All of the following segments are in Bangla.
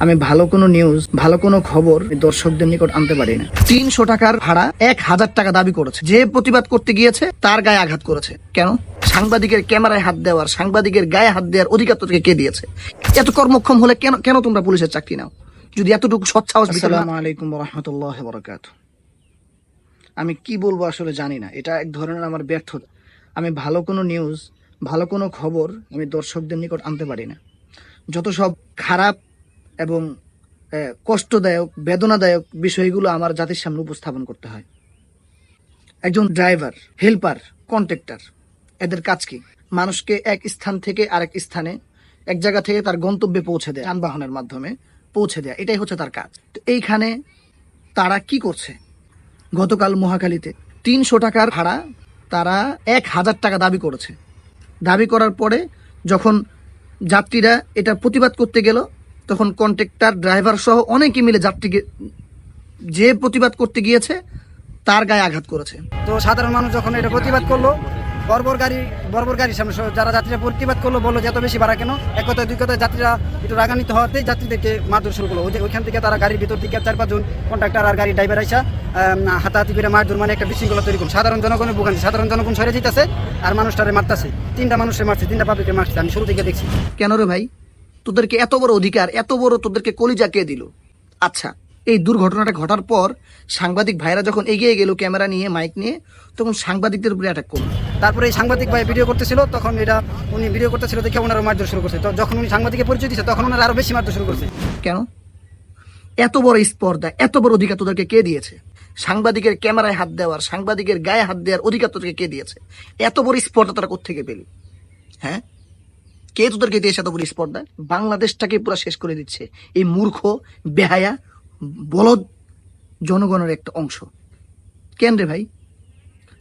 আমি ভালো কোনো নিউজ, ভালো কোনো খবর দর্শকদের নিকট আনতে পারি না। 300 টাকার ভাড়া 1000 টাকা দাবি করেছে। যে প্রতিবাদ করতে গিয়েছে তার গায়ে আঘাত করেছে। কেন? সাংবাদিকের ক্যামেরায় হাত দেওয়ার, সাংবাদিকের গায়ে হাত দেওয়ার অধিকার তোকে কে দিয়েছে? এত কর্মক্ষম হলে কেন কেন তোমরা পুলিশের চাকরি নাও? যদি এতটুকু সৎসাহস। আসসালামু আলাইকুম ওয়া রাহমাতুল্লাহি ওয়া বারাকাতুহু। আমি কি বলবো আসলে জানি না। এটা এক ধরনের আমার ব্যর্থতা। আমি ভালো কোনো নিউজ, ভালো কোনো খবর আমি দর্শকদের নিকট আনতে পারি না। যত সব খারাপ এবং কষ্টদায়ক, বেদনাদায়ক বিষয়গুলো আমার জাতির সামনে উপস্থাপন করতে হয়। একজন ড্রাইভার, হেল্পার, কন্ট্রাক্টর, এদের কাজ কি? মানুষকে এক স্থান থেকে আরেক স্থানে, এক জায়গা থেকে তার গন্তব্যে পৌঁছে দেয়, যানবাহনের মাধ্যমে পৌঁছে দেয়, এটাই হচ্ছে তার কাজ। তো এইখানে তারা কি করছে? গতকাল মহাখালীতে 300 টাকার ভাড়া তারা 1000 টাকা দাবি করেছে। দাবি করার পরে যখন যাত্রীরা এটা প্রতিবাদ করতে গেল, তখন কন্ট্রাক্টর, ড্রাইভার সহ অনেকে মিলে যাত্রীকে, যে প্রতিবাদ করতে গিয়েছে তার গায়ে আঘাত করেছে। তো সাধারণ মানুষ যখন এটা প্রতিবাদ করলো, বর্বর গাড়ির সামনে যারা যাত্রীরা প্রতিবাদ করলো, বললো যে এত বেশি ভাড়া কেন? এক কথায় দুই কথায় যাত্রীরা একটু রাগান্বিত হওয়াতেই যাত্রীদেরকে মারধর শুরু করলো। ওইখান থেকে তারা গাড়ির ভিতর থেকে 4-5 জন কন্ট্রাক্টর আর গাড়ির ড্রাইভার আইসা হাতাহাতি করে মারধর, মানে একটা বিশৃঙ্খলা তৈরি করল। সাধারণ জনগণের ভোগান্তি, সাধারণ জনগণ সরে যেতেছে আর মানুষটারে মারতেছে। 3টা মানুষে মারছে, 3টা পাবলিকে মারছে। আমি শুরু থেকে দেখছি। কেন রে ভাই? তোদেরকে এত বড় অধিকার, এত বড় তোদেরকে কলিজা কে দিল? আচ্ছা, এই দুর্ঘটনাটা ঘটার পর সাংবাদিক ভাইরা যখন এগিয়ে গেল ক্যামেরা নিয়ে, মাইক নিয়ে, তখন সাংবাদিকদের উপরে অ্যাটাক করলো। তারপরে এই সাংবাদিক ভাই ভিডিও করতেছিল, তখন এটা উনি ভিডিও করতেছিল দেখে ওনারা মারধর শুরু করছে। তো যখন উনি সাংবাদিকের পরিচয় দিচ্ছে, তখন ওনারা আরো বেশি মারধর শুরু করছে। কেন? এত বড় স্পর্ধা, এত বড় অধিকার তোদেরকে কে দিয়েছে? সাংবাদিকের ক্যামেরায় হাত দেওয়ার, সাংবাদিকের গায়ে হাত দেওয়ার অধিকার তোদেরকে কে দিয়েছে? এত বড় স্পর্ধা তোরা কোত্থেকে পেলি? হ্যাঁ, কে তোদেরকে দিয়েছে এত বড় স্পর্ধা? বাংলাদেশটাকে পুরো শেষ করে দিচ্ছে এই মূর্খ, বেহায়া, বলদ জনগণের একটা অংশ। কেন রে ভাই?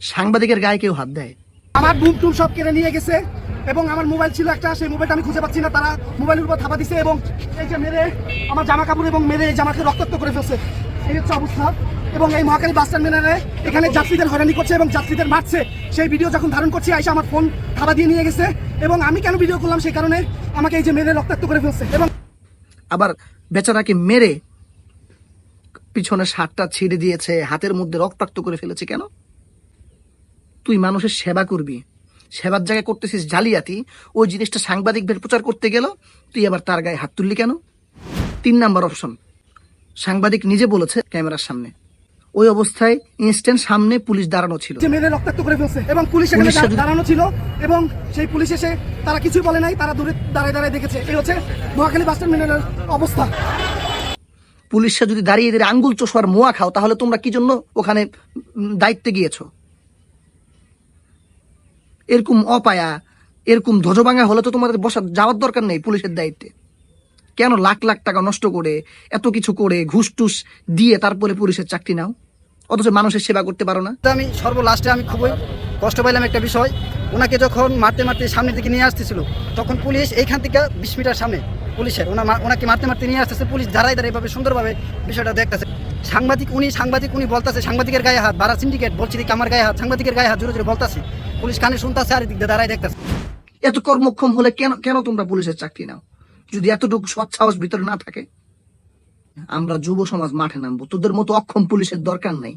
সাংবাদিকের গায়ে কেউ হাত দেয়? আমার বুম টুম সব কেড়ে নিয়ে গেছে এবং আমার মোবাইল ছিল একটা, সেই মোবাইলটা আমি খুঁজে পাচ্ছি না। তারা মোবাইলের উপর থাপা দিছে এবং এই যে মেরে আমার জামা কাপড় এবং মেরে এই জামাকে রক্তাক্ত করে ফেলছে। এই হচ্ছে অবস্থা। এবং এই মহাখালী বাস টার্মিনালে এখানে যাত্রীদের হয়রানি করছে এবং যাত্রীদের মারছে। সেই ভিডিও যখন ধারণ করছি, আইসা আমার ফোন থাপা দিয়ে নিয়ে গেছে এবং আমি কেন ভিডিও করলাম সেই কারণে আমাকে এই যে মেরে রক্তাক্ত করে ফেলছে। এবং আবার বেচারাকে মেরে পিছনে শার্টটা ছিঁড়ে দিয়েছে, হাতের মধ্যে রক্তাক্ত করে ফেলেছে। কেন? তুই মানুষের সেবা করবি, সেবার জায়গায় করতেছিস জালিয়াতি। ওই জিনিসটা সাংবাদিকদের প্রচার করতে গেল, তুই আবার তার গায়ে হাত তুললি কেন? 3 নাম্বার অপশন, সাংবাদিক নিজে বলেছে ক্যামেরার সামনে, ওই অবস্থায় ইনস্ট্যান্ট সামনে পুলিশ দাঁড়ানো ছিল, যে মেরে রক্তাক্ত করে ফেলছে এবং পুলিশ এখানে দাঁড়ানো ছিল এবং সেই পুলিশ এসে তারা কিছুই বলে নাই, তারা দূরে দাঁড়ায় দাঁড়ায় দেখেছে। এই হচ্ছে মহাখালী বাস টার্মিনালের অবস্থা। পুলিশরা যদি দাঁড়িয়ে দাঁড়িয়ে আঙ্গুল চোষার মোয়া খাও, তাহলে তোমরা কি জন্য ওখানে দায়িত্বে গিয়েছো? এরকম অপায়া, এরকম ধ্বজভাঙা হলে তো তোমাদের যাওয়ার দরকার নেই পুলিশের দায়িত্বে। কেন লাখ লাখ টাকা নষ্ট করে, এত কিছু করে, ঘুষ টুস দিয়ে তারপরে পুলিশের চাকরি নাও, অথচ মানুষের সেবা করতে পারো না? আমি সর্বলাস্টে আমি খুবই কষ্ট পাইলাম একটা বিষয়। ওনাকে যখন মারতে মারতে সামনের দিকে নিয়ে আসতেছিল, তখন পুলিশ এইখান থেকে 20 মিটার সামনে পুলিশের ওনাকে মারতে মারতে নিয়ে আসতেছে। পুলিশ দাঁড়ায় দাঁড়ায় এভাবে সুন্দরভাবে বিষয়টা দেখতেছে। সাংবাদিক উনি বলতেছে সাংবাদিকের গায়ে হাত, ভাড়া সিন্ডিকেট বলছি দেখি আমার গায়ে হাত, সাংবাদিকের গায়ে হাত জোরে জোরে বলতেছে। পুলিশ কানে শুনতেছে আর এদিক দিয়ে দাঁড়ায় দেখতেছে। এত কর্মক্ষম হলে কেন কেন তোমরা পুলিশের চাকরি নাও? যদি এতটুকু সৎসাহস ভিতরে না থাকে? আমরা যুব সমাজ মাঠে নামবো, তোদের মতো অক্ষম পুলিশের দরকার নাই।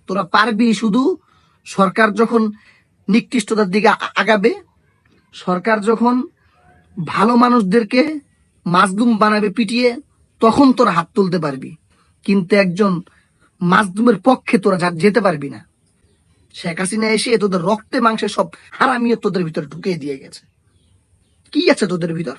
তোরা পারবি শুধু সরকার যখন নিকৃষ্টতার দিকে আগাবে, সরকার যখন ভালো মানুষদেরকে মাজলুম বানাবে পিটিয়ে, তখন তোরা হাত তুলতে পারবি। কিন্তু একজন মাজলুমের পক্ষে তোরা যেতে পারবি না। শেখ হাসিনা এসে তোদের রক্তে মাংসে সব হারামিয়ে তোদের ভিতরে ঢুকিয়ে দিয়ে গেছে। কি আছে তোদের ভিতর?